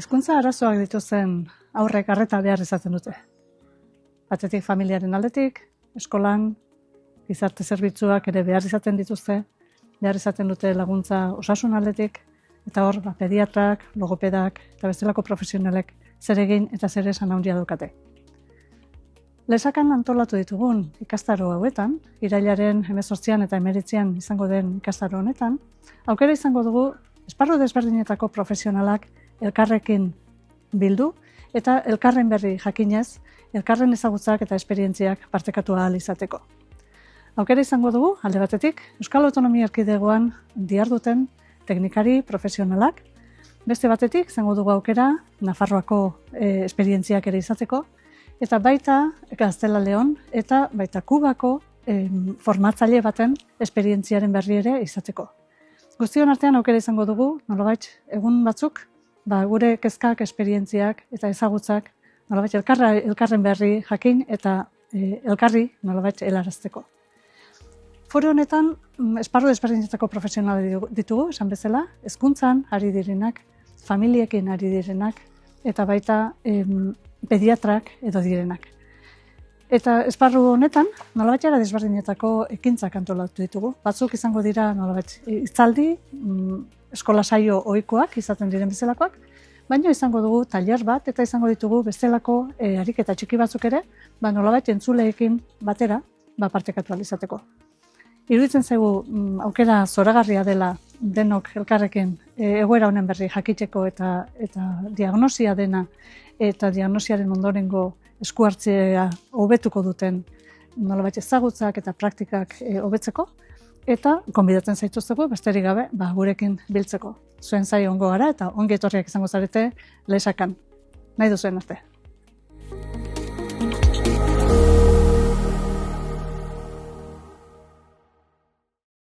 Hizkuntza arazoak dituzten haurrek arreta behar izaten dute. Batetik familiaren aldetik, eskolan, gizarte zerbitzuak ere behar izaten dituzte, behar izaten dute laguntza osasun aldetik, eta hor, pediatrak, logopedak eta bestelako profesionalek zer egin eta zer esan handia daukate. Lesakan antolatu ditugun ikastaro hauetan, irailaren 18 eta 19 izango den ikastaro honetan, aukera izango dugu esparru desberdinetako profesionalak elkarrekin bildu eta elkarren berri jakinez, elkarren ezagutzak eta esperientziak partekatu ahal izateko. Aukera izango dugu, alde batetik, Euskal Autonomia Erkidegoan diharduten teknikari profesionalak, beste batetik izango dugu aukera Nafarroako esperientziak ere izateko, eta baita Gaztela Leon eta baita Kubako formatzaile baten esperientziaren berri ere izateko. Guztion artean aukera izango dugu, nolabait egun batzuk, gure kezkak, esperientziak eta ezagutzak nolabait elkarren berri jakin eta elkarri nolabait helarazteko. Foro honetan, esparru desberdinetako profesionalak ditugu, esan bezala, hezkuntzan ari direnak, familiekin ari direnak, eta baita pediatrak edo direnak. Eta esparru honetan, nolabait desberdinetako ekintzak antolatu ditugu. Batzuk izango dira nolabait hitzaldi, eskola saio ohikoak izaten diren bezalakoak, baina izango dugu tailer bat eta izango ditugu bestelako ariketa txiki batzuk ere, nolabait entzuleekin batera partekatu ahal izateko. Iruditzen zaigu aukera zoragarria dela denok elkarrekin egoera honen berri jakiteko eta diagnosia dena eta diagnosiaren ondorengo esku hartzea hobetuko duten nolabait ezagutzak eta praktikak hobetzeko eta gonbidatzen zaituztegu besterik gabe gurekin biltzeko. Zuen zaio ongo gara eta ongi etorriak izango zarete Lesakan. Nahi duzuen arte.